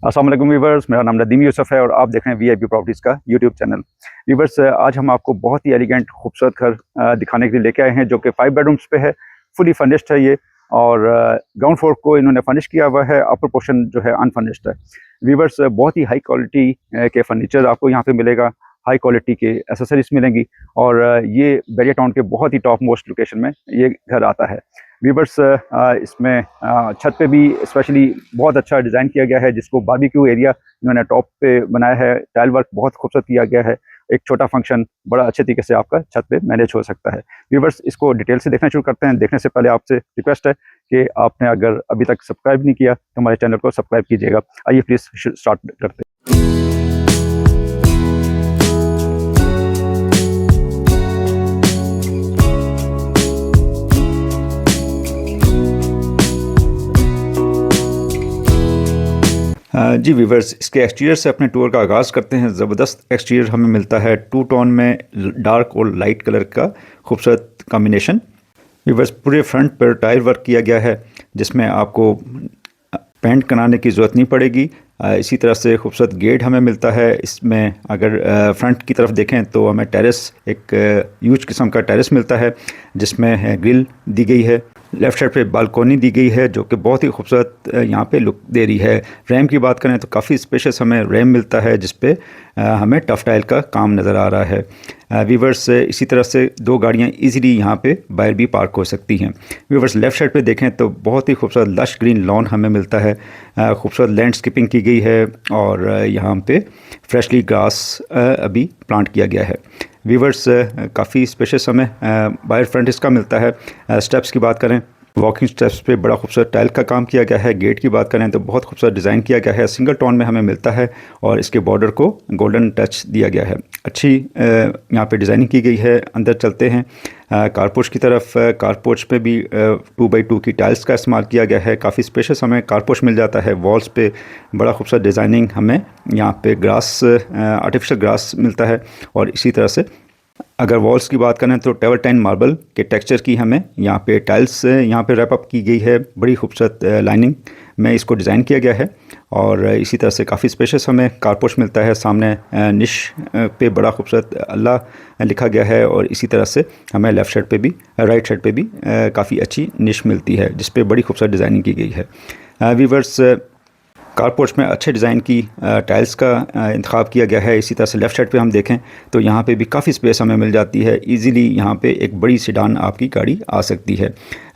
अस्सलाम वालेकुम व्यूवर्स, मेरा नाम नदीम यूसुफ है और आप देख रहे हैं वीआईपी प्रॉपर्टीज़ का यूट्यूब चैनल। व्यूवर्स, आज हम आपको बहुत ही एलिगेंट खूबसूरत घर दिखाने के लिए लेके आए हैं जो कि 5 बेडरूम्स पे है। फुली फर्निश्ड है ये, और ग्राउंड फ्लोर को इन्होंने फर्निश किया हुआ है, अपर पोर्शन जो है अनफर्निश्ड है। व्यूवर्स, बहुत ही हाई क्वालिटी के फर्नीचर आपको यहाँ पे मिलेगा, हाई क्वालिटी के एसेसरीज मिलेंगी, और ये बैरिया टाउन के बहुत ही टॉप मोस्ट लोकेशन में ये घर आता है। व्यूवर्स, इसमें छत पे भी स्पेशली बहुत अच्छा डिज़ाइन किया गया है, जिसको बारबेक्यू एरिया इन्होंने टॉप पे बनाया है। टाइल वर्क बहुत खूबसूरत किया गया है। एक छोटा फंक्शन बड़ा अच्छे तरीके से आपका छत पे मैनेज हो सकता है। व्यूवर्स, इसको डिटेल से देखना शुरू करते हैं। देखने से पहले आपसे रिक्वेस्ट है कि आपने अगर अभी तक सब्सक्राइब नहीं किया तो हमारे चैनल को सब्सक्राइब कीजिएगा। आइए प्लीज़ स्टार्ट करते हैं। जी व्यूवर्स, इसके एक्सटीरियर से अपने टूर का आगाज़ करते हैं। ज़बरदस्त एक्सटीरियर हमें मिलता है, 2 टोन में डार्क और लाइट कलर का खूबसूरत कॉम्बिनेशन। व्यूवर्स, पूरे फ्रंट पर टाइल वर्क किया गया है, जिसमें आपको पेंट कराने की ज़रूरत नहीं पड़ेगी। इसी तरह से खूबसूरत गेट हमें मिलता है। इसमें अगर फ्रंट की तरफ देखें तो हमें टेरेस, एक यूज किस्म का टेरेस मिलता है, जिसमें ग्रिल दी गई है। लेफ़्ट साइड पे बालकोनी दी गई है, जो कि बहुत ही खूबसूरत यहाँ पे लुक दे रही है। रैम की बात करें तो काफ़ी स्पेशियस हमें रैम मिलता है, जिस पे हमें टफ टाइल का काम नज़र आ रहा है। व्यूवर्स, इसी तरह से 2 गाड़ियाँ इजीली यहाँ पे बाहर भी पार्क हो सकती हैं। व्यूवर्स, लेफ़्ट साइड पे देखें तो बहुत ही खूबसूरत लश ग्रीन लॉन हमें मिलता है। खूबसूरत लैंडस्केपिंग की गई है, और यहाँ पे फ्रेशली ग्रास अभी प्लांट किया गया है। व्यूवर्स, काफ़ी स्पेशियस हमें बाहर फ्रंट इसका मिलता है। स्टेप्स की बात करें, वॉकिंग स्टेप्स पे बड़ा खूबसूरत टाइल का काम किया गया है। गेट की बात करें तो बहुत खूबसूरत डिज़ाइन किया गया है, सिंगल टोन में हमें मिलता है, और इसके बॉर्डर को गोल्डन टच दिया गया है। अच्छी यहाँ पे डिज़ाइनिंग की गई है। अंदर चलते हैं कारपोर्च की तरफ। कारपोर्च पे भी 2x2 की टाइल्स का इस्तेमाल किया गया है। काफ़ी स्पेशियस हमें कारपोर्च मिल जाता है। वॉल्स पे बड़ा खूबसूरत डिज़ाइनिंग हमें यहाँ पे ग्रास, आर्टिफिशियल ग्रास मिलता है। और इसी तरह से अगर वॉल्स की बात करें तो टेवरटाइन मार्बल के टेक्सचर की हमें यहाँ पे टाइल्स यहाँ पे रैप अप की गई है। बड़ी खूबसूरत लाइनिंग में इसको डिज़ाइन किया गया है, और इसी तरह से काफ़ी स्पेशियस हमें कारपोर्च मिलता है। सामने निश पे बड़ा खूबसूरत अल्लाह लिखा गया है, और इसी तरह से हमें लेफ़्ट साइड पे भी, राइट साइड पे भी काफ़ी अच्छी निश मिलती है, जिस पे बड़ी खूबसूरत डिज़ाइनिंग की गई है। व्यूवर्स, कारपोर्च में अच्छे डिज़ाइन की टाइल्स का इंतखाब किया गया है। इसी तरह से लेफ़्ट साइड पे हम देखें तो यहाँ पे भी काफ़ी स्पेस हमें मिल जाती है। इजीली यहाँ पे एक बड़ी सेडान आपकी गाड़ी आ सकती है।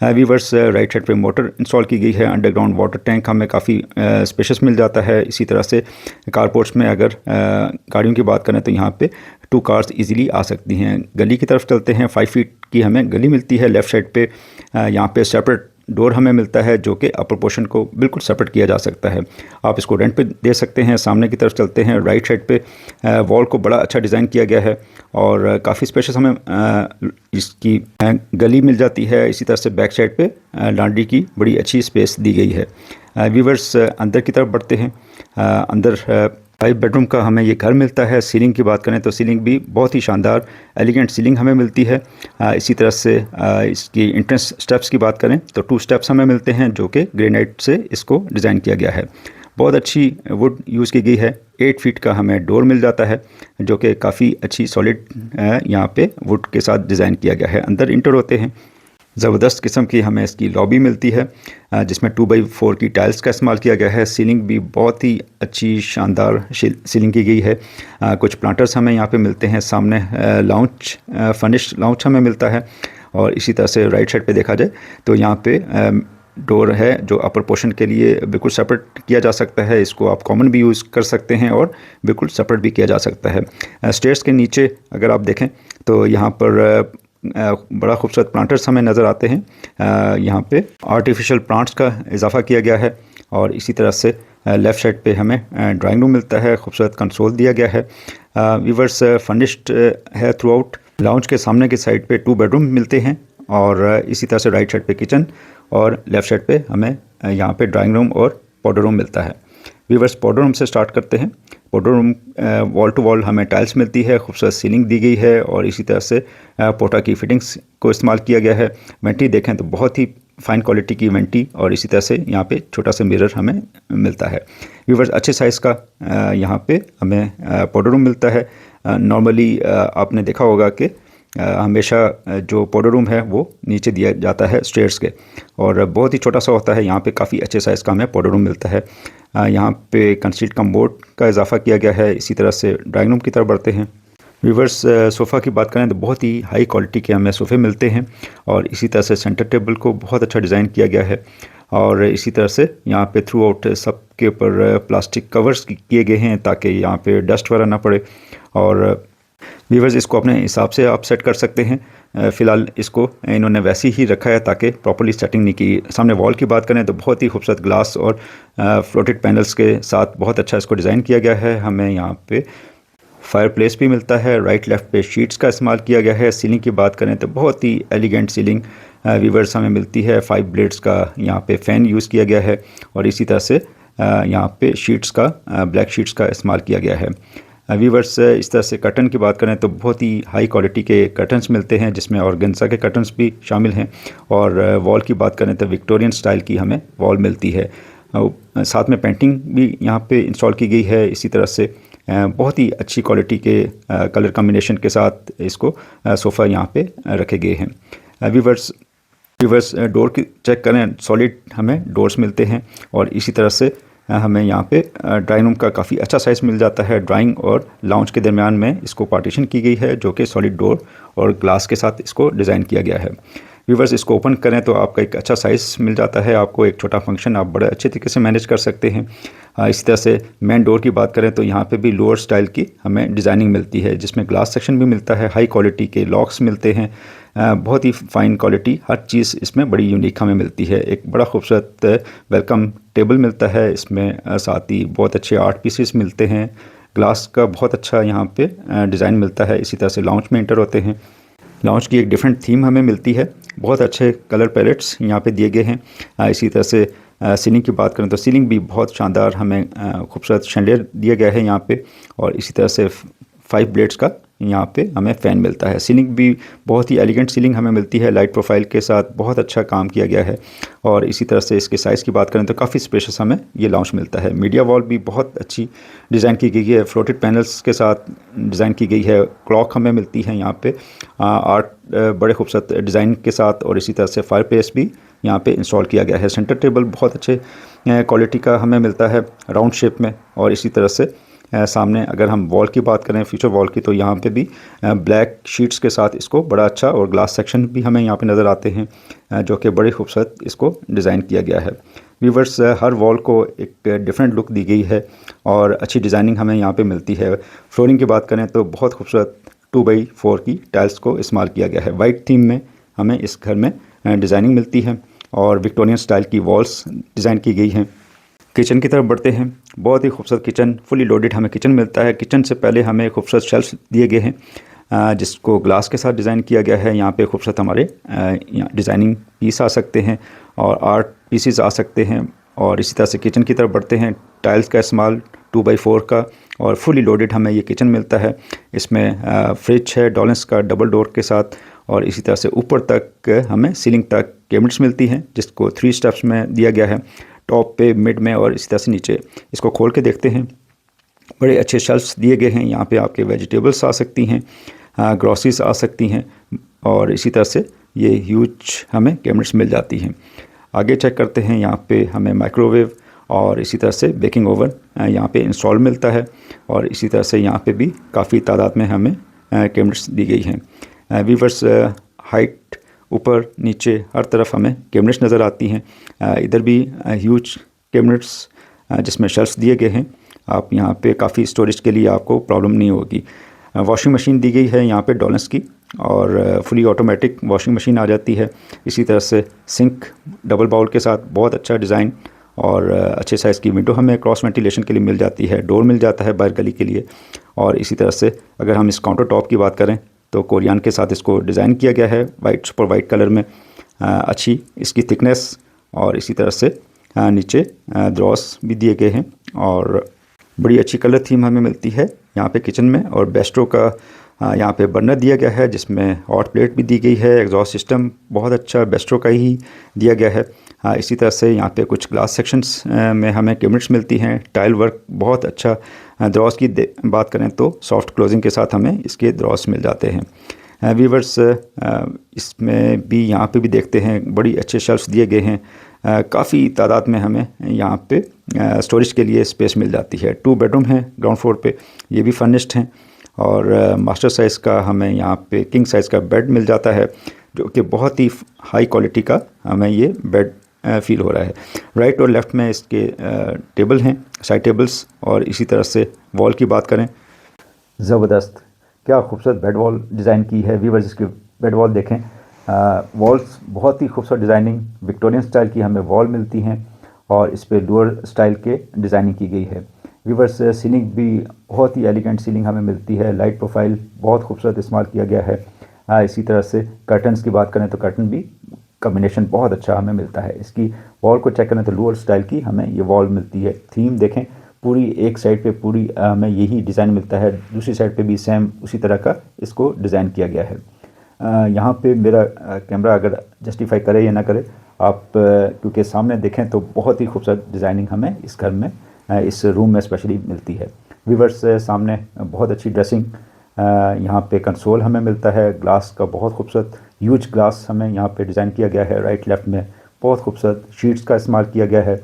व्यूवर्स, राइट साइड पे मोटर इंस्टॉल की गई है। अंडरग्राउंड वाटर टैंक हमें काफ़ी स्पेशियस मिल जाता है। इसी तरह से कारपोर्च में अगर गाड़ियों की बात करें तो यहाँ पे 2 कार्स ईज़िली आ सकती हैं। गली की तरफ चलते हैं। 5 फीट की हमें गली मिलती है। लेफ़्ट साइड पे यहाँ पे सेपरेट डोर हमें मिलता है, जो कि अपर पोर्शन को बिल्कुल सेपरेट किया जा सकता है। आप इसको रेंट पे दे सकते हैं। सामने की तरफ चलते हैं। राइट साइड पे वॉल को बड़ा अच्छा डिज़ाइन किया गया है, और काफ़ी स्पेशियस हमें इसकी गली मिल जाती है। इसी तरह से बैक साइड पे लॉन्ड्री की बड़ी अच्छी स्पेस दी गई है। व्यूवर्स, अंदर की तरफ बढ़ते हैं। अंदर 5 बेडरूम का हमें ये घर मिलता है। सीलिंग की बात करें तो सीलिंग भी बहुत ही शानदार एलिगेंट सीलिंग हमें मिलती है। इसी तरह से इसकी एंट्रेंस स्टेप्स की बात करें तो 2 स्टेप्स हमें मिलते हैं, जो कि ग्रेनाइट से इसको डिज़ाइन किया गया है। बहुत अच्छी वुड यूज़ की गई है। 8 फीट का हमें डोर मिल जाता है, जो कि काफ़ी अच्छी सॉलिड यहाँ पे वुड के साथ डिज़ाइन किया गया है। अंदर इंटर होते हैं। ज़बरदस्त किस्म की हमें इसकी लॉबी मिलती है, जिसमें 2x4 की टाइल्स का इस्तेमाल किया गया है। सीलिंग भी बहुत ही अच्छी शानदार सीलिंग की गई है। कुछ प्लांटर्स हमें यहाँ पे मिलते हैं। सामने लाउंज, फर्निश्ड लाउंज हमें मिलता है, और इसी तरह से राइट साइड पे देखा जाए तो यहाँ पे डोर है, जो अपर पोर्शन के लिए बिल्कुल सेपरेट किया जा सकता है। इसको आप कॉमन भी यूज़ कर सकते हैं, और बिल्कुल सेपरेट भी किया जा सकता है। स्टेयर्स के नीचे अगर आप देखें तो यहाँ पर बड़ा खूबसूरत प्लांटर्स हमें नज़र आते हैं। यहाँ पे आर्टिफिशियल प्लांट्स का इजाफा किया गया है, और इसी तरह से लेफ़्ट साइड पे हमें ड्राइंग रूम मिलता है। खूबसूरत कंसोल दिया गया है। व्यूवर्स, फर्निश्ड है थ्रू आउट। लाउंज के सामने की साइड पे 2 बेडरूम मिलते हैं, और इसी तरह से राइट साइड पे किचन, और लेफ़्ट साइड पे हमें यहाँ पे ड्राइंग रूम और पाउडर रूम मिलता है। व्यूवर्स, पाउडर रूम से स्टार्ट करते हैं। Powder room wall to wall हमें टाइल्स मिलती है। खूबसूरत सीलिंग दी गई है, और इसी तरह से पोटा की फिटिंग्स को इस्तेमाल किया गया है। वेंटी देखें तो बहुत ही फ़ाइन क्वालिटी की वेंटी, और इसी तरह से यहाँ पे छोटा सा मिरर हमें मिलता है। व्यूवर्स अच्छे साइज़ का यहाँ पे हमें पाउडर रूम मिलता है। नॉर्मली आपने देखा होगा कि हमेशा जो पाउडर रूम है वो नीचे दिया जाता है स्टेयर्स के, और बहुत ही छोटा सा होता है। यहाँ पे काफ़ी अच्छे साइज़ का हमें पाउडर रूम मिलता है। यहाँ पे कंसील्ड कमोड का इजाफा किया गया है। इसी तरह से ड्राइंग रूम की तरफ बढ़ते हैं। व्यूवर्स सोफ़ा की बात करें तो बहुत ही हाई क्वालिटी के हमें सोफ़े मिलते हैं, और इसी तरह से सेंटर टेबल को बहुत अच्छा डिज़ाइन किया गया है। और इसी तरह से यहाँ पे थ्रू आउट सब के ऊपर प्लास्टिक कवर्स किए गए हैं ताकि यहाँ पे डस्ट वगैरह ना पड़े। और व्यूवर्स इसको अपने हिसाब से आप सेट कर सकते हैं। फ़िलहाल इसको इन्होंने वैसे ही रखा है ताकि प्रॉपर्ली सेटिंग नहीं की। सामने वॉल की बात करें तो बहुत ही खूबसूरत ग्लास और फ्लोटेड पैनल्स के साथ बहुत अच्छा इसको डिज़ाइन किया गया है। हमें यहाँ पे फायर प्लेस भी मिलता है। राइट लेफ़्ट पे शीट्स का इस्तेमाल किया गया है। सीलिंग की बात करें तो बहुत ही एलिगेंट सीलिंग व्यूवर्स हमें मिलती है। 5 ब्लेड्स का यहाँ पे फ़ैन यूज़ किया गया है, और इसी तरह से यहाँ पे शीट्स का ब्लैक शीट्स का इस्तेमाल किया गया है। व्यूवर्स इस तरह से कर्टन की बात करें तो बहुत ही हाई क्वालिटी के कर्टन्स मिलते हैं, जिसमें ऑर्गेन्जा के कर्टन्स भी शामिल हैं। और वॉल की बात करें तो विक्टोरियन स्टाइल की हमें वॉल मिलती है। साथ में पेंटिंग भी यहाँ पे इंस्टॉल की गई है। इसी तरह से बहुत ही अच्छी क्वालिटी के कलर कॉम्बिनेशन के साथ इसको सोफ़ा यहाँ पे रखे गए हैं। व्यूवर्स डोर की चेक करें, सॉलिड हमें डोर्स मिलते हैं, और इसी तरह से हमें यहाँ पे ड्राइंग रूम का काफ़ी अच्छा साइज़ मिल जाता है। ड्राइंग और लाउंज के दरमियान में इसको पार्टीशन की गई है, जो कि सॉलिड डोर और ग्लास के साथ इसको डिज़ाइन किया गया है। व्यूवर्स इसको ओपन करें तो आपका एक अच्छा साइज़ मिल जाता है। आपको एक छोटा फंक्शन आप बड़े अच्छे तरीके से मैनेज कर सकते हैं। इसी तरह से मेन डोर की बात करें तो यहाँ पे भी लोअर स्टाइल की हमें डिज़ाइनिंग मिलती है, जिसमें ग्लास सेक्शन भी मिलता है। हाई क्वालिटी के लॉक्स मिलते हैं। बहुत ही फ़ाइन क्वालिटी, हर चीज़ इसमें बड़ी यूनिक हमें मिलती है। एक बड़ा खूबसूरत वेलकम टेबल मिलता है इसमें। साथ ही बहुत अच्छे आर्ट पीसेस मिलते हैं। ग्लास का बहुत अच्छा यहाँ पे डिज़ाइन मिलता है। इसी तरह से लाउंज में एंटर होते हैं। लाउंज की एक डिफरेंट थीम हमें मिलती है। बहुत अच्छे कलर पैलेट्स यहाँ पे दिए गए हैं। इसी तरह से सीलिंग की बात करें तो सीलिंग भी बहुत शानदार हमें खूबसूरत शैंडियर दिया गया है यहाँ पे, और इसी तरह से 5 ब्लेड्स का यहाँ पे हमें फ़ैन मिलता है। सीलिंग भी बहुत ही एलिगेंट सीलिंग हमें मिलती है, लाइट प्रोफाइल के साथ बहुत अच्छा काम किया गया है। और इसी तरह से इसके साइज़ की बात करें तो काफ़ी स्पेशियस हमें ये लाउंज मिलता है। मीडिया वॉल भी बहुत अच्छी डिज़ाइन की गई है, फ्लोटेड पैनल्स के साथ डिज़ाइन की गई है। क्लॉक हमें मिलती है यहाँ पे आर्ट बड़े खूबसूरत डिज़ाइन के साथ, और इसी तरह से फायर प्लेस भी यहाँ पे इंस्टॉल किया गया है। सेंटर टेबल बहुत अच्छे क्वालिटी का हमें मिलता है राउंड शेप में, और इसी तरह से सामने अगर हम वॉल की बात करें, फ्यूचर वॉल की, तो यहाँ पे भी ब्लैक शीट्स के साथ इसको बड़ा अच्छा, और ग्लास सेक्शन भी हमें यहाँ पे नज़र आते हैं, जो कि बड़े खूबसूरत इसको डिज़ाइन किया गया है। व्यूवर्स हर वॉल को एक डिफरेंट लुक दी गई है, और अच्छी डिज़ाइनिंग हमें यहाँ पे मिलती है। फ्लोरिंग की बात करें तो बहुत खूबसूरत 2x4 की टाइल्स को इस्तेमाल किया गया है। वाइट थीम में हमें इस घर में डिज़ाइनिंग मिलती है, और विक्टोरियन स्टाइल की वॉल्स डिज़ाइन की गई हैं। किचन की तरफ बढ़ते हैं। बहुत ही खूबसूरत किचन, फुली लोडेड हमें किचन मिलता है। किचन से पहले हमें खूबसूरत शेल्फ्स दिए गए हैं, जिसको ग्लास के साथ डिज़ाइन किया गया है। यहाँ पे खूबसूरत हमारे डिज़ाइनिंग पीस आ सकते हैं, और आर्ट पीसेस आ सकते हैं। और इसी तरह से किचन की तरफ बढ़ते हैं। टाइल्स का इस्तेमाल 2x4 का, और फुली लोडेड हमें ये किचन मिलता है। इसमें फ्रिज है डॉलेंस का डबल डोर के साथ, और इसी तरह से ऊपर तक हमें सीलिंग तक कैबिनेट्स मिलती हैं, जिसको 3 स्टेप्स में दिया गया है, टॉप पे, मिड में, और इसी तरह से नीचे। इसको खोल के देखते हैं। बड़े अच्छे शेल्फ्स दिए गए हैं। यहाँ पे आपके वेजिटेबल्स आ सकती हैं, ग्रॉसरीज आ सकती हैं, और इसी तरह से ये ह्यूज हमें कैबिनेट्स मिल जाती हैं। आगे चेक करते हैं। यहाँ पे हमें माइक्रोवेव और इसी तरह से बेकिंग ओवन यहाँ पे इंस्टॉल मिलता है, और इसी तरह से यहाँ पे भी काफ़ी तादाद में हमें कैबिनेट्स दी गई हैं। व्यूवर्स हाइट ऊपर नीचे हर तरफ हमें कैबिनेट्स नज़र आती हैं। इधर भी ह्यूज कैबिनेट्स जिसमें शेल्फ्स दिए गए हैं। आप यहाँ पे काफ़ी स्टोरेज के लिए आपको प्रॉब्लम नहीं होगी। वॉशिंग मशीन दी गई है यहाँ पे डॉलेंस की, और फुली ऑटोमेटिक वॉशिंग मशीन आ जाती है। इसी तरह से सिंक डबल बाउल के साथ बहुत अच्छा डिज़ाइन, और अच्छे साइज़ की विंडो हमें क्रॉस वेंटिलेशन के लिए मिल जाती है। डोर मिल जाता है बाहर गली के लिए। और इसी तरह से अगर हम इस काउंटर टॉप की बात करें तो कोरियन के साथ इसको डिज़ाइन किया गया है, वाइट सुपर वाइट कलर में। अच्छी इसकी थिकनेस, और इसी तरह से नीचे ड्रॉस भी दिए गए हैं, और बड़ी अच्छी कलर थीम हमें मिलती है यहाँ पे किचन में। और बेस्ट्रो का यहाँ पे बर्नर दिया गया है, जिसमें हॉट प्लेट भी दी गई है। एग्जॉस्ट सिस्टम बहुत अच्छा बेस्ट्रो का ही दिया गया है। इसी तरह से यहाँ पे कुछ ग्लास सेक्शंस में हमें कैबिनेट्स मिलती हैं। टाइल वर्क बहुत अच्छा। दरवाज़ की बात करें तो सॉफ्ट क्लोजिंग के साथ हमें इसके दरवाज़ मिल जाते हैं। व्यूवर्स, इसमें भी यहाँ पे भी देखते हैं बड़ी अच्छे शेल्फ्स दिए गए हैं। काफ़ी तादाद में हमें यहाँ पे स्टोरेज के लिए स्पेस मिल जाती है। 2 बेडरूम हैं ग्राउंड फ्लोर पे, ये भी फर्निश्ड हैं। और मास्टर साइज़ का हमें यहाँ पे किंग साइज़ का बेड मिल जाता है, जो कि बहुत ही हाई क्वालिटी का हमें ये बेड फील हो रहा है। राइट और लेफ़्ट में इसके टेबल हैं, साइड टेबल्स। और इसी तरह से वॉल की बात करें, ज़बरदस्त, क्या खूबसूरत बेड वॉल डिज़ाइन की है। व्यूअर्स, इसकी बेड वॉल देखें, वॉल्स बहुत ही खूबसूरत डिज़ाइनिंग विक्टोरियन स्टाइल की हमें वॉल मिलती हैं और इस पर डुअल स्टाइल के डिज़ाइनिंग की गई है। व्यूअर्स, सीलिंग भी बहुत ही एलिगेंट सीलिंग हमें मिलती है। लाइट प्रोफाइल बहुत खूबसूरत इस्तेमाल किया गया है। इसी तरह से कर्टन्स की बात करें तो कर्टन भी कॉम्बिनेशन बहुत अच्छा हमें मिलता है। इसकी वॉल को चेक करें तो डुअल स्टाइल की हमें ये वॉल मिलती है। थीम देखें, पूरी एक साइड पे पूरी हमें यही डिज़ाइन मिलता है, दूसरी साइड पे भी सेम उसी तरह का इसको डिज़ाइन किया गया है। यहाँ पे मेरा कैमरा अगर जस्टिफाई करे या ना करे, आप क्योंकि सामने देखें तो बहुत ही खूबसूरत डिज़ाइनिंग हमें इस घर में, इस रूम में स्पेशली मिलती है। व्यूअर्स, सामने बहुत अच्छी ड्रेसिंग, यहाँ पे कंसोल हमें मिलता है ग्लास का, बहुत खूबसूरत ह्यूज ग्लास हमें यहाँ पे डिज़ाइन किया गया है। राइट लेफ़्ट में बहुत खूबसूरत शीट्स का इस्तेमाल किया गया है।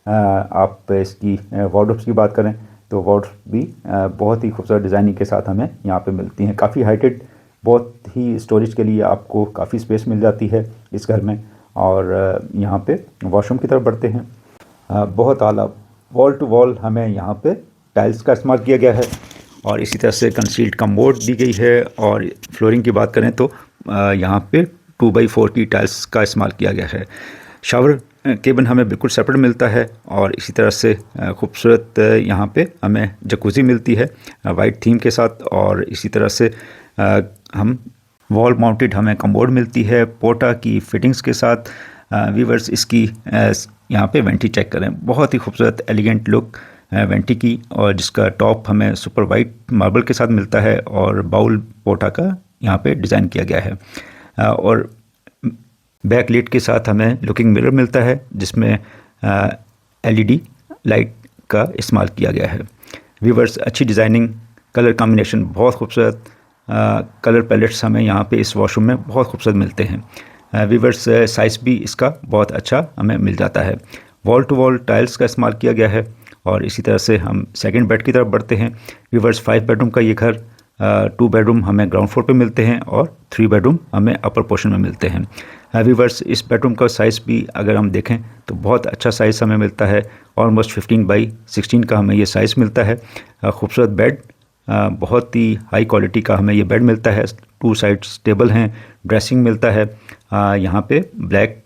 आप इसकी वार्डरोब्स की बात करें तो वार्डरोब भी बहुत ही खूबसूरत डिज़ाइनिंग के साथ हमें यहाँ पे मिलती हैं। काफ़ी हाइटेड, बहुत ही स्टोरेज के लिए आपको काफ़ी स्पेस मिल जाती है इस घर में। और यहाँ पे वॉशरूम की तरफ बढ़ते हैं। बहुत आला वॉल टू वॉल हमें यहाँ पे टाइल्स का इस्तेमाल किया गया है और इसी तरह से कंसील्ड कमोड दी गई है। और फ्लोरिंग की बात करें तो यहाँ पे 2x4 की टाइल्स का इस्तेमाल किया गया है। शावर केबिन हमें बिल्कुल सेपरेट मिलता है और इसी तरह से खूबसूरत यहाँ पे हमें जकूज़ी मिलती है वाइट थीम के साथ। और इसी तरह से हम वॉल माउंटेड हमें कमोड मिलती है पोटा की फिटिंग्स के साथ। व्यूअर्स, इसकी यहाँ पे वेंटी चेक करें, बहुत ही खूबसूरत एलिगेंट लुक वेंटी की, और जिसका टॉप हमें सुपर वाइट मार्बल के साथ मिलता है और बाउल पोटा का यहाँ पे डिज़ाइन किया गया है। और बैक लाइट के साथ हमें लुकिंग मिरर मिलता है जिसमें LED लाइट का इस्तेमाल किया गया है। व्यूअर्स, अच्छी डिज़ाइनिंग, कलर कॉम्बिनेशन बहुत खूबसूरत, कलर पैलेट्स हमें यहाँ पे इस वॉशरूम में बहुत खूबसूरत मिलते हैं। व्यूअर्स, साइज़ भी इसका बहुत अच्छा हमें मिल जाता है। वॉल टू वॉल टाइल्स का इस्तेमाल किया गया है। और इसी तरह से हम सेकंड बेड की तरफ बढ़ते हैं। व्यूअर्स, 5 बेडरूम का ये घर, 2 बेडरूम हमें ग्राउंड फ्लोर पे मिलते हैं और 3 बेडरूम हमें अपर पोर्शन में मिलते हैं। व्यूअर्स, इस बेडरूम का साइज़ भी अगर हम देखें तो बहुत अच्छा साइज़ हमें मिलता है। ऑलमोस्ट 15x16 का हमें ये साइज़ मिलता है। खूबसूरत बेड, बहुत ही हाई क्वालिटी का हमें ये बेड मिलता है। 2 साइड्स टेबल हैं, ड्रेसिंग मिलता है। यहाँ पे ब्लैक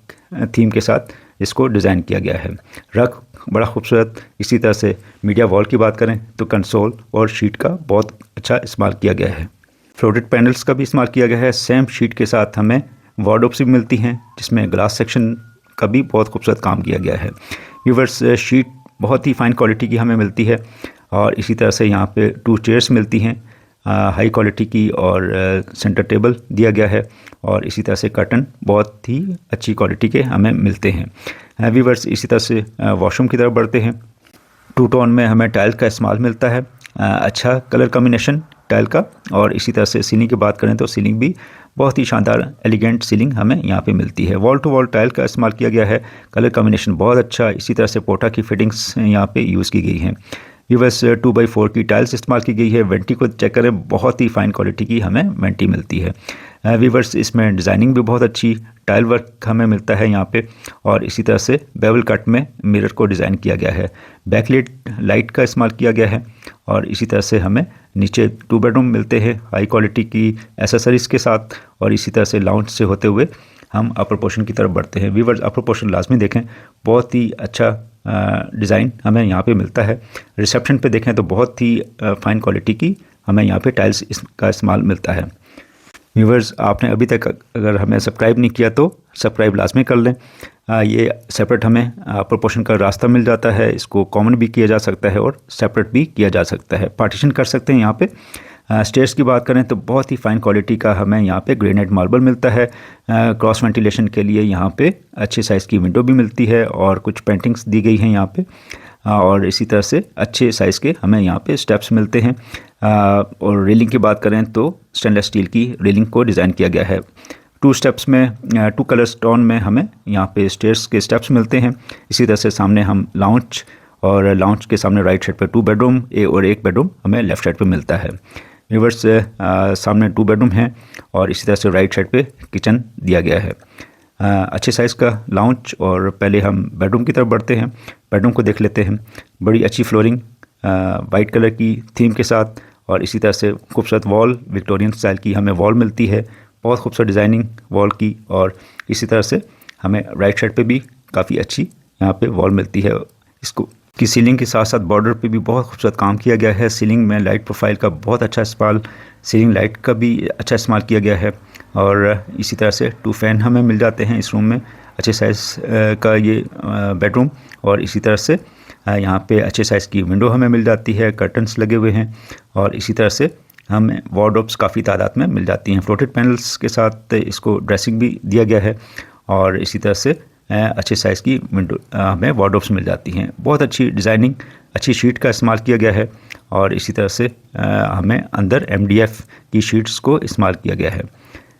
थीम के साथ इसको डिज़ाइन किया गया है। रग बड़ा खूबसूरत। इसी तरह से मीडिया वॉल की बात करें तो कंसोल और शीट का बहुत अच्छा इस्तेमाल किया गया है। फ्लोटेड पैनल्स का भी इस्तेमाल किया गया है। सेम शीट के साथ हमें वार्डरोब्स भी मिलती हैं जिसमें ग्लास सेक्शन का भी बहुत खूबसूरत काम किया गया है। व्यूअर्स, शीट बहुत ही फाइन क्वालिटी की हमें मिलती है। और इसी तरह से यहाँ पे 2 चेयर्स मिलती हैं हाई क्वालिटी की, और सेंटर टेबल दिया गया है। और इसी तरह से कर्टन बहुत ही अच्छी क्वालिटी के हमें मिलते हैं। व्यूअर्स, इसी तरह से वॉशरूम की तरफ बढ़ते हैं। 2 टोन में हमें टाइल्स का इस्तेमाल मिलता है, अच्छा कलर कॉम्बिनेशन टाइल का। और इसी तरह से सीलिंग की बात करें तो सीलिंग भी बहुत ही शानदार एलिगेंट सीलिंग हमें यहाँ पे मिलती है। वॉल टू वॉल टाइल का इस्तेमाल किया गया है, कलर कॉम्बिनेशन बहुत अच्छा। इसी तरह से पोटा की फिटिंग्स यहाँ पे यूज़ की गई हैं। व्यूअर्स, 2x4 की टाइल्स इस्तेमाल की गई है। वेंटी को चेक करें, बहुत ही फाइन क्वालिटी की हमें वेंटी मिलती है। व्यूअर्स, इसमें डिज़ाइनिंग भी बहुत अच्छी, टाइल वर्क हमें मिलता है यहाँ पे। और इसी तरह से बेवल कट में मिरर को डिज़ाइन किया गया है। बैकलाइट लाइट का इस्तेमाल किया गया है। और इसी तरह से हमें नीचे 2 बेडरूम मिलते हैं हाई क्वालिटी की एसेसरीज़ के साथ। और इसी तरह से लाउंज से होते हुए हम अपर पोर्शन की तरफ बढ़ते हैं। व्यूअर्स, अपर पोर्शन लाजमी देखें, बहुत ही अच्छा डिज़ाइन हमें यहाँ पे मिलता है। रिसेप्शन पे देखें तो बहुत ही फाइन क्वालिटी की हमें यहाँ पे टाइल्स का इस्तेमाल मिलता है। व्यूअर्स, आपने अभी तक अगर हमें सब्सक्राइब नहीं किया तो सब्सक्राइब लाजमी कर लें। ये सेपरेट हमें अपर पोर्शन का रास्ता मिल जाता है। इसको कॉमन भी किया जा सकता है और सेपरेट भी किया जा सकता है, पार्टीशन कर सकते हैं यहाँ पे। स्टेयर्स की बात करें तो बहुत ही फाइन क्वालिटी का हमें यहाँ पे ग्रेनाइट मार्बल मिलता है। क्रॉस वेंटिलेशन के लिए यहाँ पे अच्छे साइज़ की विंडो भी मिलती है और कुछ पेंटिंग्स दी गई हैं यहाँ पे। और इसी तरह से अच्छे साइज़ के हमें यहाँ पे स्टेप्स मिलते हैं। और रेलिंग की बात करें तो स्टेनलेस स्टील की रेलिंग को डिज़ाइन किया गया है। 2 स्टेप्स में 2 कलर स्टोन में हमें यहाँ पे स्टेयर्स के स्टेप्स मिलते हैं। इसी तरह से सामने हम लाउंज और लाउंज के सामने राइट साइड पे 2 बेडरूम और 1 बेडरूम हमें लेफ़्ट साइड पे मिलता है। व्यूअर्स सामने 2 बेडरूम हैं और इसी तरह से राइट साइड पे किचन दिया गया है। अच्छे साइज़ का लाउंज। और पहले हम बेडरूम की तरफ बढ़ते हैं। बेडरूम को देख लेते हैं। बड़ी अच्छी फ्लोरिंग वाइट कलर की थीम के साथ और इसी तरह से खूबसूरत वॉल, विक्टोरियन स्टाइल की हमें वॉल मिलती है। बहुत खूबसूरत डिज़ाइनिंग वॉल की। और इसी तरह से हमें राइट साइड पे भी काफ़ी अच्छी यहाँ पे वॉल मिलती है। इसको की सीलिंग के साथ साथ बॉर्डर पे भी बहुत खूबसूरत काम किया गया है। सीलिंग में लाइट प्रोफाइल का बहुत अच्छा इस्तेमाल, सीलिंग लाइट का भी अच्छा इस्तेमाल किया गया है। और इसी तरह से 2 फैन हमें मिल जाते हैं इस रूम में। अच्छे साइज़ का ये बेडरूम। और इसी तरह से यहाँ पे अच्छे साइज़ की विंडो हमें मिल जाती है। कर्टन्स लगे हुए हैं और इसी तरह से हमें वार्डरोब्स काफ़ी तादाद में मिल जाती हैं। फ्लोटेड पैनल्स के साथ इसको ड्रेसिंग भी दिया गया है। और इसी तरह से अच्छे साइज़ की विंडो हमें वार्डरोब्स मिल जाती हैं। बहुत अच्छी डिज़ाइनिंग, अच्छी शीट का इस्तेमाल किया गया है। और इसी तरह से हमें अंदर MDF की शीट्स को इस्तेमाल किया गया है।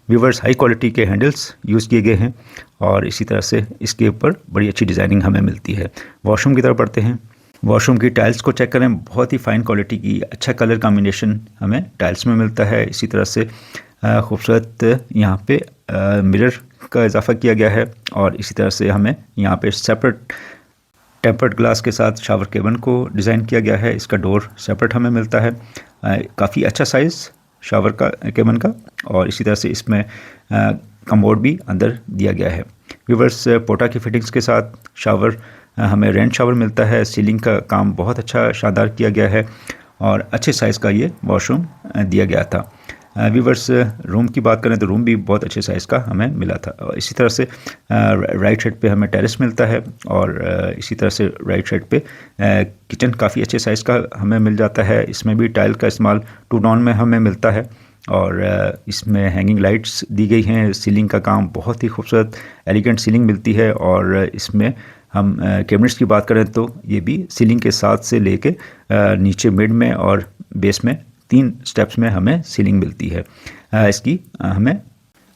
व्यूवर्स हाई क्वालिटी के हैंडल्स यूज़ किए गए हैं और इसी तरह से इसके ऊपर बड़ी अच्छी डिज़ाइनिंग हमें मिलती है। वॉशरूम की तरफ बढ़ते हैं। वॉशरूम की टाइल्स को चेक करें। बहुत ही फाइन क्वालिटी की अच्छा कलर कॉम्बिनेशन हमें टाइल्स में मिलता है। इसी तरह से खूबसूरत यहाँ पे मिरर का इजाफा किया गया है। और इसी तरह से हमें यहाँ पे सेपरेट टेम्पर्ड ग्लास के साथ शावर केबिन को डिज़ाइन किया गया है। इसका डोर सेपरेट हमें मिलता है। काफ़ी अच्छा साइज़ शावर का केबिन का। और इसी तरह से इसमें कमोड भी अंदर दिया गया है। व्यूवर्स पोटा की फिटिंग्स के साथ शावर हमें रेंट शावर मिलता है। सीलिंग का काम बहुत अच्छा शानदार किया गया है और अच्छे साइज़ का ये वॉशरूम दिया गया था। व्यूवर्स रूम की बात करें तो रूम भी बहुत अच्छे साइज़ का हमें मिला था। और इसी तरह से राइट साइड पे हमें टेरेस मिलता है। और इसी तरह से राइट साइड पे किचन काफ़ी अच्छे साइज़ का हमें मिल जाता है। इसमें भी टाइल का इस्तेमाल 2 टोन में हमें मिलता है। और इसमें हैंगिंग लाइट्स दी गई हैं। सीलिंग का काम बहुत ही खूबसूरत एलिगेंट सीलिंग मिलती है। और इसमें हम कैबिनेट्स की बात करें तो ये भी सीलिंग के साथ से लेके नीचे मिड में और बेस में 3 स्टेप्स में हमें सीलिंग मिलती है। इसकी हमें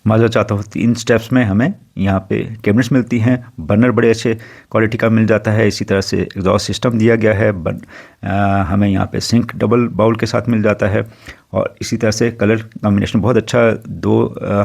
माजरा चाहता हूँ 3 स्टेप्स में हमें यहाँ पे कैबिनेट्स मिलती हैं। बर्नर बड़े अच्छे क्वालिटी का मिल जाता है। इसी तरह से एग्जॉस्ट सिस्टम दिया गया है। हमें यहाँ पे सिंक डबल बाउल के साथ मिल जाता है। और इसी तरह से कलर कॉम्बिनेशन बहुत अच्छा। 2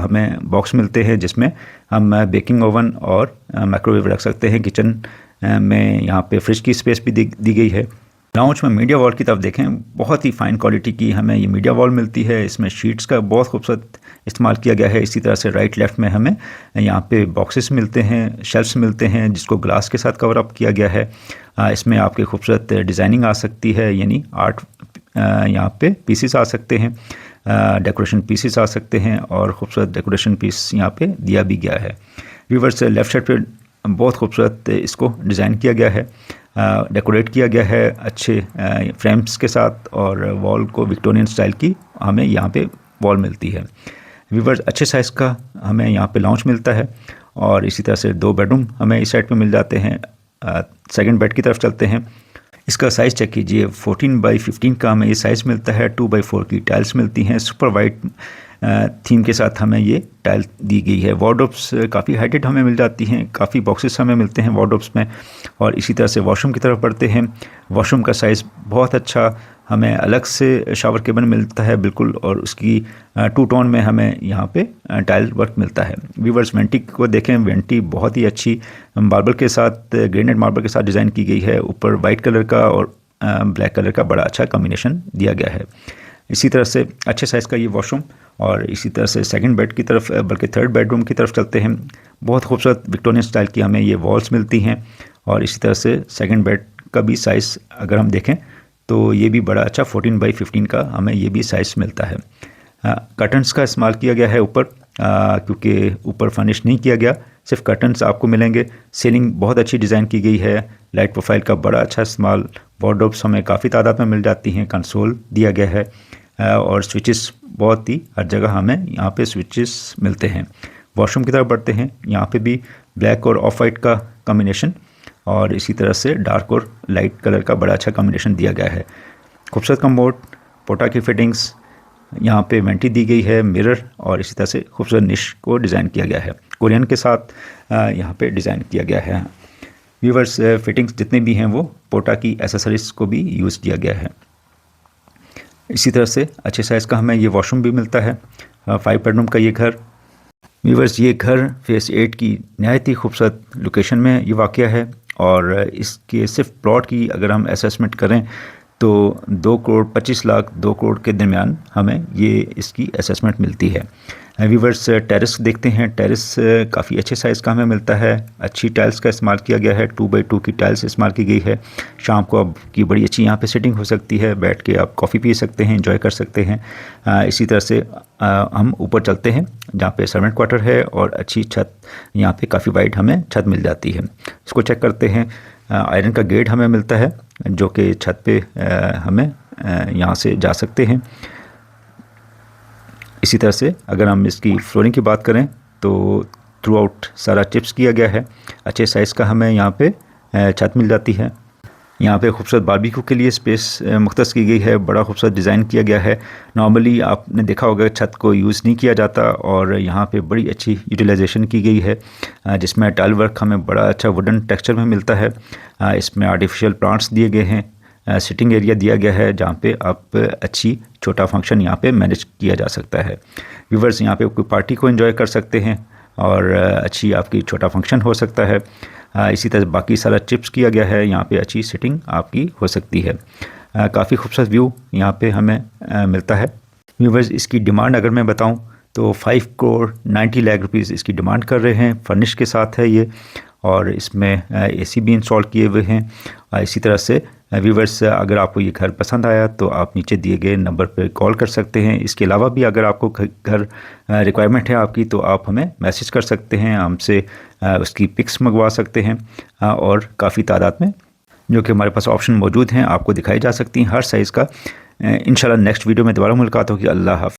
हमें बॉक्स मिलते हैं जिसमें हम बेकिंग ओवन और माइक्रोवेव रख सकते हैं। किचन में यहाँ पे फ्रिज की स्पेस भी दी गई है। लाउंज में मीडिया वॉल की तरफ देखें। बहुत ही फाइन क्वालिटी की हमें ये मीडिया वॉल मिलती है। इसमें शीट्स का बहुत खूबसूरत इस्तेमाल किया गया है। इसी तरह से राइट लेफ्ट में हमें यहाँ पे बॉक्सेस मिलते हैं, शेल्फ्स मिलते हैं जिसको ग्लास के साथ कवर अप किया गया है। इसमें आपके खूबसूरत डिज़ाइनिंग आ सकती है, यानी आर्ट यहाँ पे पीसेस आ सकते हैं, डेकोरेशन पीसेस आ सकते हैं और ख़ूबसूरत डेकोरेशन पीस यहाँ पे दिया भी गया है। व्यूवर्स लेफ़्ट साइड पे बहुत खूबसूरत इसको डिज़ाइन किया गया है, डेकोरेट किया गया है अच्छे फ्रेम्स के साथ। और वॉल को विक्टोरियन स्टाइल की हमें यहाँ पे वॉल मिलती है। व्यूवर्स अच्छे साइज़ का हमें यहाँ पे लाउंज मिलता है। और इसी तरह से 2 बेडरूम हमें इस साइड पे मिल जाते हैं। सेकंड बेड की तरफ चलते हैं। इसका साइज़ चेक कीजिए। 14x15 का हमें ये साइज़ मिलता है। 2x4 की टाइल्स मिलती हैं। सुपर वाइट थीम के साथ हमें ये टाइल दी गई है। वार्डरोब्स काफ़ी हाइटेड हमें मिल जाती हैं। काफ़ी बॉक्सेस हमें मिलते हैं वार्डरोब्स में। और इसी तरह से वॉशरूम की तरफ बढ़ते हैं। वॉशरूम का साइज़ बहुत अच्छा। हमें अलग से शावर केबिन मिलता है बिल्कुल। और उसकी 2 टोन में हमें यहाँ पे टाइल वर्क मिलता है। व्यूवर्स वेंटी को देखें। वेंटी बहुत ही अच्छी मार्बल के साथ, ग्रेनाइट मार्बल के साथ डिज़ाइन की गई है। ऊपर वाइट कलर का और ब्लैक कलर का बड़ा अच्छा कॉम्बिनेशन दिया गया है। इसी तरह से अच्छे साइज़ का ये वॉशरूम। और इसी तरह से सेकंड बेड की तरफ, बल्कि थर्ड बेडरूम की तरफ चलते हैं। बहुत खूबसूरत विक्टोरियन स्टाइल की हमें ये वॉल्स मिलती हैं। और इसी तरह से सेकंड बेड का भी साइज़ अगर हम देखें तो ये भी बड़ा अच्छा 14x15 का हमें ये भी साइज़ मिलता है। कर्टन्स का इस्तेमाल किया गया है ऊपर, क्योंकि ऊपर फर्निश नहीं किया गया, सिर्फ कर्टन्स आपको मिलेंगे। सीलिंग बहुत अच्छी डिज़ाइन की गई है। लाइट प्रोफाइल का बड़ा अच्छा इस्तेमाल। वार्डरोब्स हमें काफ़ी तादाद में मिल जाती हैं। कंसोल दिया गया है। और स्विचेस बहुत ही हर जगह हमें यहाँ पे स्विचेस मिलते हैं। वॉशरूम की तरफ बढ़ते हैं। यहाँ पे भी ब्लैक और ऑफ वाइट का कॉम्बिनेशन और इसी तरह से डार्क और लाइट कलर का बड़ा अच्छा कॉम्बिनेशन दिया गया है। खूबसूरत कमोड, पोटा की फिटिंग्स, यहाँ पे वेंटी दी गई है, मिरर और इसी तरह से खूबसूरत निश को डिज़ाइन किया गया है। कोरियन के साथ यहाँ पे डिज़ाइन किया गया है। व्यूवर्स, फिटिंग्स जितने भी हैं वो पोटा की एसेसरीज को भी यूज़ किया गया है। इसी तरह से अच्छे साइज़ का हमें ये वॉशरूम भी मिलता है। 5 बेडरूम का ये घर। व्यूवर्स, ये घर फेज़ 8 की नहायत ही खूबसूरत लोकेशन में ये वाक़या है और इसके सिर्फ प्लॉट की अगर हम असेसमेंट करें तो 2 करोड़ 25 लाख 2 करोड़ के दरमियान हमें ये इसकी असेसमेंट मिलती है। व्यूवर्स, टेरेस देखते हैं। टेरेस काफ़ी अच्छे साइज़ का हमें मिलता है। अच्छी टाइल्स का इस्तेमाल किया गया है। 2x2 की टाइल्स इस्तेमाल की गई है। शाम को आपकी बड़ी अच्छी यहाँ पे सिटिंग हो सकती है। बैठ के आप कॉफ़ी पी सकते हैं, एंजॉय कर सकते हैं। इसी तरह से हम ऊपर चलते हैं जहाँ पे सर्वेंट क्वार्टर है और अच्छी छत, यहाँ पे काफ़ी वाइड हमें छत मिल जाती है। इसको चेक करते हैं। आयरन का गेट हमें मिलता है जो कि छत पे हमें यहाँ से जा सकते हैं। इसी तरह से अगर हम इसकी फ्लोरिंग की बात करें तो थ्रू आउट सारा चिप्स किया गया है। अच्छे साइज़ का हमें यहाँ पे छत मिल जाती है। यहाँ पे खूबसूरत बारबेक्यू के लिए स्पेस मुख्तस की गई है। बड़ा खूबसूरत डिज़ाइन किया गया है। नॉर्मली आपने देखा होगा छत को यूज़ नहीं किया जाता और यहाँ पे बड़ी अच्छी यूटिलाइजेशन की गई है जिसमें टाइल वर्क हमें बड़ा अच्छा वुडन टेक्सचर में मिलता है। इसमें आर्टिफिशियल प्लांट्स दिए गए हैं। सिटिंग एरिया दिया गया है जहाँ पे आप अच्छी छोटा फंक्शन यहाँ पे मैनेज किया जा सकता है। व्यूवर्स, यहाँ पे कोई पार्टी को एंजॉय कर सकते हैं और अच्छी आपकी छोटा फंक्शन हो सकता है। इसी तरह बाकी सारा चिप्स किया गया है। यहाँ पे अच्छी सिटिंग आपकी हो सकती है। काफ़ी खूबसूरत व्यू यहाँ पे हमें मिलता है। व्यूवर्स, इसकी डिमांड अगर मैं बताऊँ तो 5 करोड़ 90 लाख रुपीज़ इसकी डिमांड कर रहे हैं। फर्निश के साथ है ये और इसमें एसी भी इंस्टॉल किए हुए हैं। इसी तरह से व्यूवर्स, अगर आपको ये घर पसंद आया तो आप नीचे दिए गए नंबर पर कॉल कर सकते हैं। इसके अलावा भी अगर आपको घर रिक्वायरमेंट है आपकी तो आप हमें मैसेज कर सकते हैं। हमसे उसकी पिक्स मंगवा सकते हैं और काफ़ी तादाद में जो कि हमारे पास ऑप्शन मौजूद हैं आपको दिखाई जा सकती हैं हर साइज़ का। इंशाल्लाह नेक्स्ट वीडियो में दोबारा मुलाकात होगी। अल्लाह हाफ़िज़।